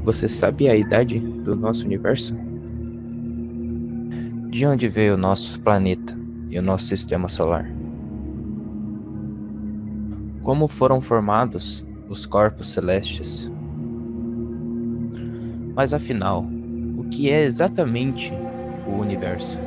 Você sabe a idade do nosso universo? De onde veio o nosso planeta e o nosso sistema solar? Como foram formados os corpos celestes? Mas afinal, o que é exatamente o universo?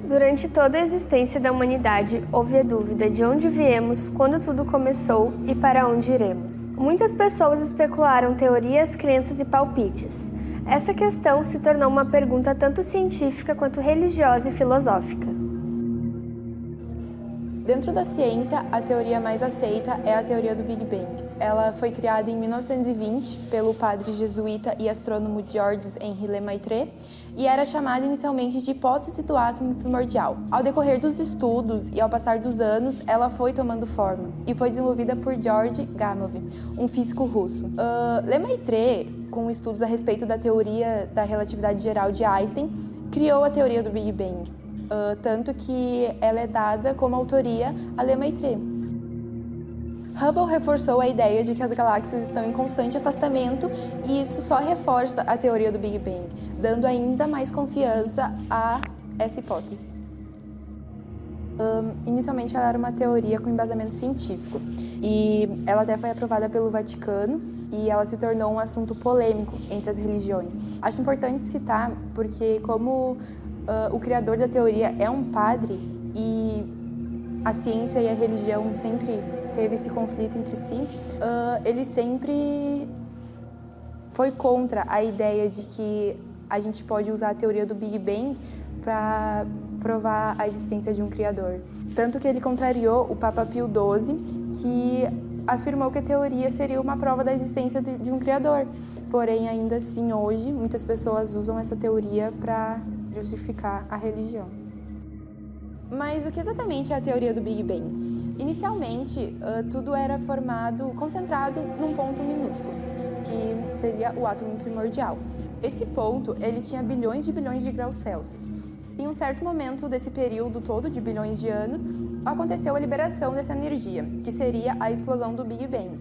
Durante toda a existência da humanidade, houve a dúvida de onde viemos, quando tudo começou e para onde iremos. Muitas pessoas especularam teorias, crenças e palpites. Essa questão se tornou uma pergunta tanto científica quanto religiosa e filosófica. Dentro da ciência, a teoria mais aceita é a teoria do Big Bang. Ela foi criada em 1920 pelo padre jesuíta e astrônomo Georges Henri Lemaitre e era chamada inicialmente de hipótese do átomo primordial. Ao decorrer dos estudos e ao passar dos anos, ela foi tomando forma e foi desenvolvida por Georg Gamow, um físico russo. Lemaitre, com estudos a respeito da teoria da relatividade geral de Einstein, criou a teoria do Big Bang. Tanto que ela é dada como autoria a Lemaitre. Hubble reforçou a ideia de que as galáxias estão em constante afastamento e isso só reforça a teoria do Big Bang, dando ainda mais confiança a essa hipótese. Inicialmente ela era uma teoria com embasamento científico e ela até foi aprovada pelo Vaticano e ela se tornou um assunto polêmico entre as religiões. Acho importante citar porque como o criador da teoria é um padre e a ciência e a religião sempre teve esse conflito entre si, ele sempre foi contra a ideia de que a gente pode usar a teoria do Big Bang para provar a existência de um criador. Tanto que ele contrariou o Papa Pio XII, que afirmou que a teoria seria uma prova da existência de um criador. Porém, ainda assim, hoje, muitas pessoas usam essa teoria para justificar a religião. Mas o que exatamente é a teoria do Big Bang? Inicialmente, tudo era concentrado num ponto minúsculo, que seria o átomo primordial. Esse ponto, ele tinha bilhões de graus Celsius. Em um certo momento desse período todo de bilhões de anos, aconteceu a liberação dessa energia, que seria a explosão do Big Bang.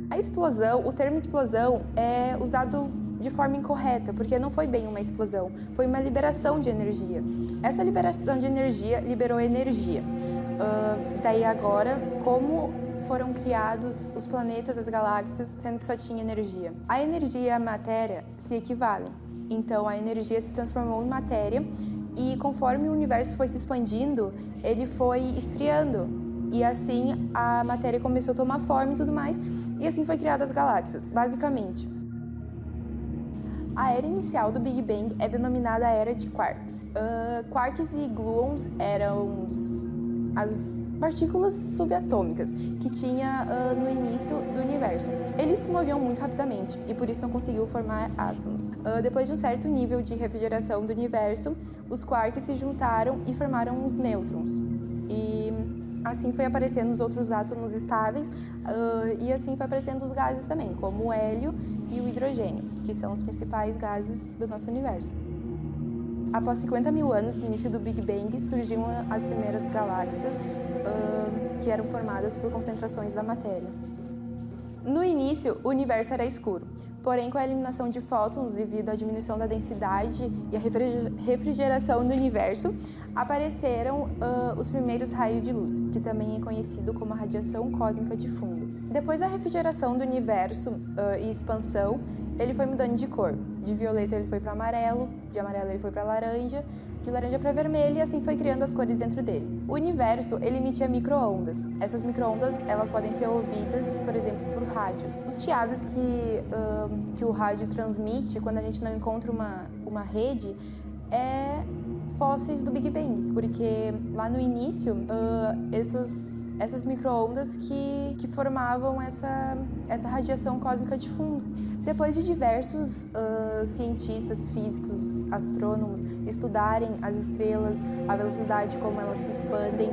A explosão, o termo explosão é usado de forma incorreta, porque não foi bem uma explosão, foi uma liberação de energia. Essa liberação de energia liberou energia. Daí agora, como foram criados os planetas, as galáxias, sendo que só tinha energia? A energia e a matéria se equivalem. Então a energia se transformou em matéria e conforme o universo foi se expandindo, ele foi esfriando. E assim a matéria começou a tomar forma e tudo mais, e assim foi criadas as galáxias, basicamente. A era inicial do Big Bang é denominada a era de quarks. Quarks e gluons eram as partículas subatômicas que tinha no início do universo. Eles se moviam muito rapidamente e por isso não conseguiu formar átomos. Depois de um certo nível de refrigeração do universo, os quarks se juntaram e formaram os nêutrons. E assim foi aparecendo os outros átomos estáveis e assim foi aparecendo os gases também, como o hélio e o hidrogênio, que são os principais gases do nosso universo. Após 50 mil anos do início do Big Bang, surgiram as primeiras galáxias que eram formadas por concentrações da matéria. No início, o universo era escuro, porém com a eliminação de fótons devido à diminuição da densidade e à refrigeração do universo, apareceram os primeiros raios de luz, que também é conhecido como a radiação cósmica de fundo. Depois da refrigeração do universo e expansão, ele foi mudando de cor. De violeta ele foi para amarelo, de amarelo ele foi para laranja, de laranja para vermelho e assim foi criando as cores dentro dele. O universo, ele emitia micro-ondas. Essas micro-ondas, elas podem ser ouvidas, por exemplo, por rádios. Os chiados que o rádio transmite quando a gente não encontra uma rede é fósseis do Big Bang, porque lá no início, essas micro-ondas que formavam essa radiação cósmica de fundo. Depois de diversos cientistas, físicos, astrônomos estudarem as estrelas, a velocidade como elas se expandem,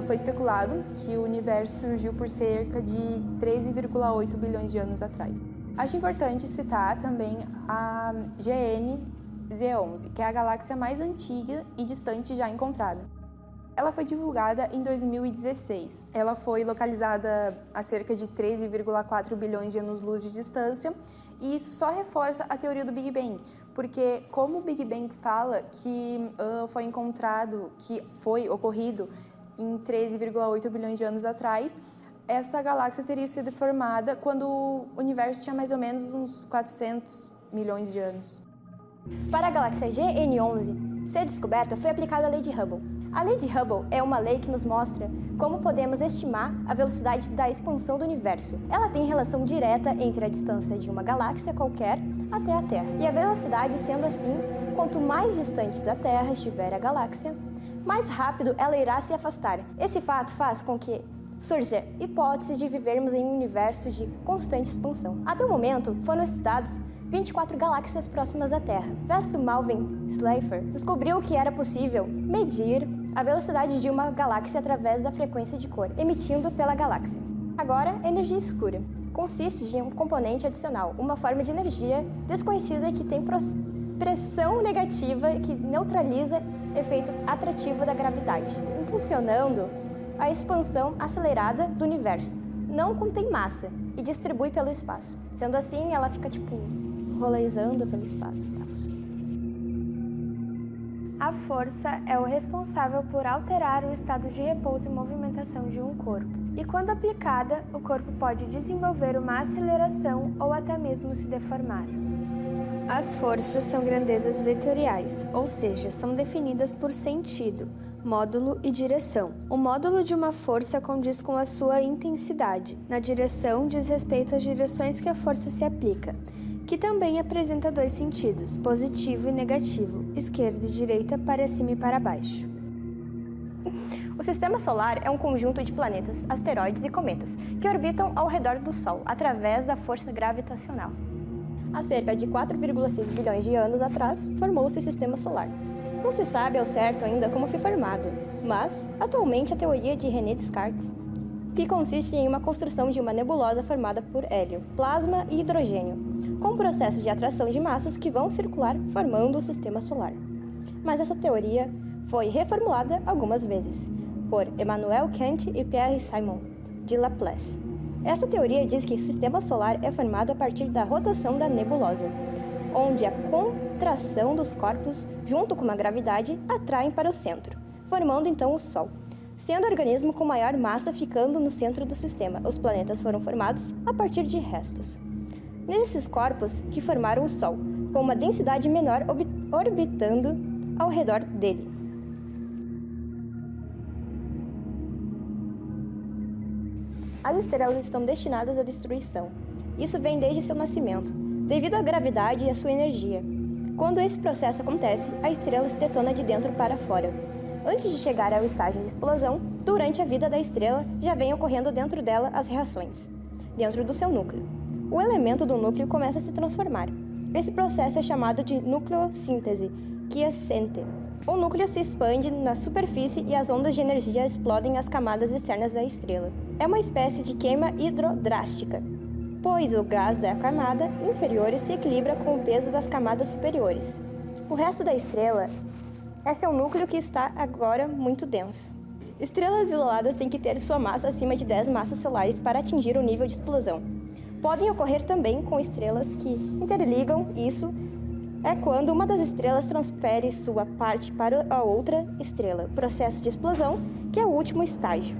foi especulado que o universo surgiu por cerca de 13,8 bilhões de anos atrás. Acho importante citar também a GN Z11, que é a galáxia mais antiga e distante já encontrada. Ela foi divulgada em 2016. Ela foi localizada a cerca de 13,4 bilhões de anos-luz de distância, e isso só reforça a teoria do Big Bang, porque como o Big Bang fala que foi encontrado, que foi ocorrido em 13,8 bilhões de anos atrás, essa galáxia teria sido formada quando o universo tinha mais ou menos uns 400 milhões de anos. Para a galáxia GN11 ser descoberta, foi aplicada a lei de Hubble. A lei de Hubble é uma lei que nos mostra como podemos estimar a velocidade da expansão do universo. Ela tem relação direta entre a distância de uma galáxia qualquer até a Terra. E a velocidade sendo assim, quanto mais distante da Terra estiver a galáxia, mais rápido ela irá se afastar. Esse fato faz com que surge a hipótese de vivermos em um universo de constante expansão. Até o momento, foram estudados 24 galáxias próximas à Terra. Vesto Malvin Slipher descobriu que era possível medir a velocidade de uma galáxia através da frequência de cor emitindo pela galáxia. Agora, energia escura consiste de um componente adicional, uma forma de energia desconhecida que tem pressão negativa que neutraliza efeito atrativo da gravidade, impulsionando a expansão acelerada do universo. Não contém massa e distribui pelo espaço. Sendo assim, ela fica rolezando pelo espaço. A força é o responsável por alterar o estado de repouso e movimentação de um corpo. E quando aplicada, o corpo pode desenvolver uma aceleração ou até mesmo se deformar. As forças são grandezas vetoriais, ou seja, são definidas por sentido, módulo e direção. O módulo de uma força condiz com a sua intensidade. Na direção, diz respeito às direções que a força se aplica, que também apresenta dois sentidos, positivo e negativo, esquerda e direita, para cima e para baixo. O Sistema Solar é um conjunto de planetas, asteroides e cometas que orbitam ao redor do Sol através da força gravitacional. Há cerca de 4,6 bilhões de anos atrás, formou-se o Sistema Solar. Não se sabe ao certo ainda como foi formado, mas, atualmente, a teoria de René Descartes, que consiste em uma construção de uma nebulosa formada por hélio, plasma e hidrogênio, com um processo de atração de massas que vão circular formando o Sistema Solar. Mas essa teoria foi reformulada algumas vezes por Emmanuel Kant e Pierre Simon de Laplace. Essa teoria diz que o Sistema Solar é formado a partir da rotação da nebulosa, onde a contração dos corpos, junto com a gravidade, atraem para o centro, formando então o Sol. Sendo o organismo com maior massa ficando no centro do sistema, os planetas foram formados a partir de restos. Nesses corpos que formaram o Sol, com uma densidade menor orbitando ao redor dele. As estrelas estão destinadas à destruição. Isso vem desde seu nascimento, devido à gravidade e à sua energia. Quando esse processo acontece, a estrela se detona de dentro para fora. Antes de chegar ao estágio de explosão, durante a vida da estrela, já vem ocorrendo dentro dela as reações, dentro do seu núcleo. O elemento do núcleo começa a se transformar. Esse processo é chamado de nucleossíntese quiescente. O núcleo se expande na superfície e as ondas de energia explodem as camadas externas da estrela. É uma espécie de queima hidrodrástica, pois o gás da camada inferior se equilibra com o peso das camadas superiores. O resto da estrela é seu núcleo que está agora muito denso. Estrelas isoladas têm que ter sua massa acima de 10 massas solares para atingir o nível de explosão. Podem ocorrer também com estrelas que interligam. Isso é quando uma das estrelas transfere sua parte para a outra estrela, processo de explosão, que é o último estágio.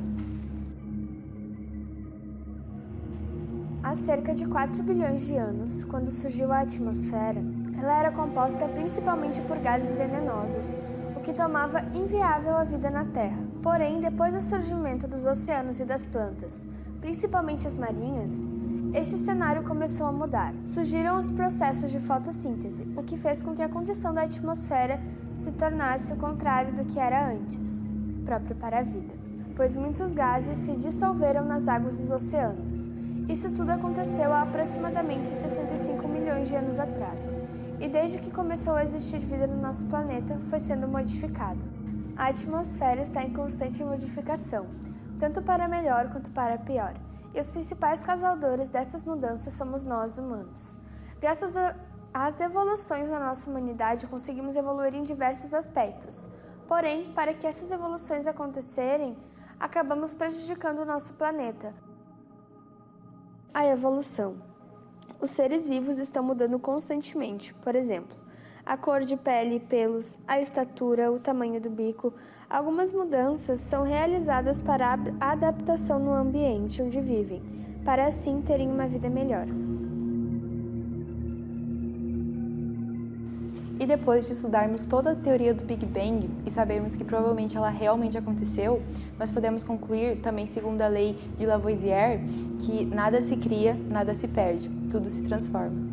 Há cerca de 4 bilhões de anos, quando surgiu a atmosfera, ela era composta principalmente por gases venenosos, o que tornava inviável a vida na Terra. Porém, depois do surgimento dos oceanos e das plantas, principalmente as marinhas, este cenário começou a mudar. Surgiram os processos de fotossíntese, o que fez com que a condição da atmosfera se tornasse o contrário do que era antes, próprio para a vida, pois muitos gases se dissolveram nas águas dos oceanos. Isso tudo aconteceu há aproximadamente 65 milhões de anos atrás, e desde que começou a existir vida no nosso planeta, foi sendo modificado. A atmosfera está em constante modificação, tanto para melhor quanto para pior. E os principais causadores dessas mudanças somos nós, humanos. Graças às evoluções da nossa humanidade, conseguimos evoluir em diversos aspectos. Porém, para que essas evoluções acontecerem, acabamos prejudicando o nosso planeta. A evolução. Os seres vivos estão mudando constantemente, por exemplo, a cor de pele e pelos, a estatura, o tamanho do bico. Algumas mudanças são realizadas para a adaptação no ambiente onde vivem, para assim terem uma vida melhor. E depois de estudarmos toda a teoria do Big Bang e sabermos que provavelmente ela realmente aconteceu, nós podemos concluir, também segundo a lei de Lavoisier, que nada se cria, nada se perde, tudo se transforma.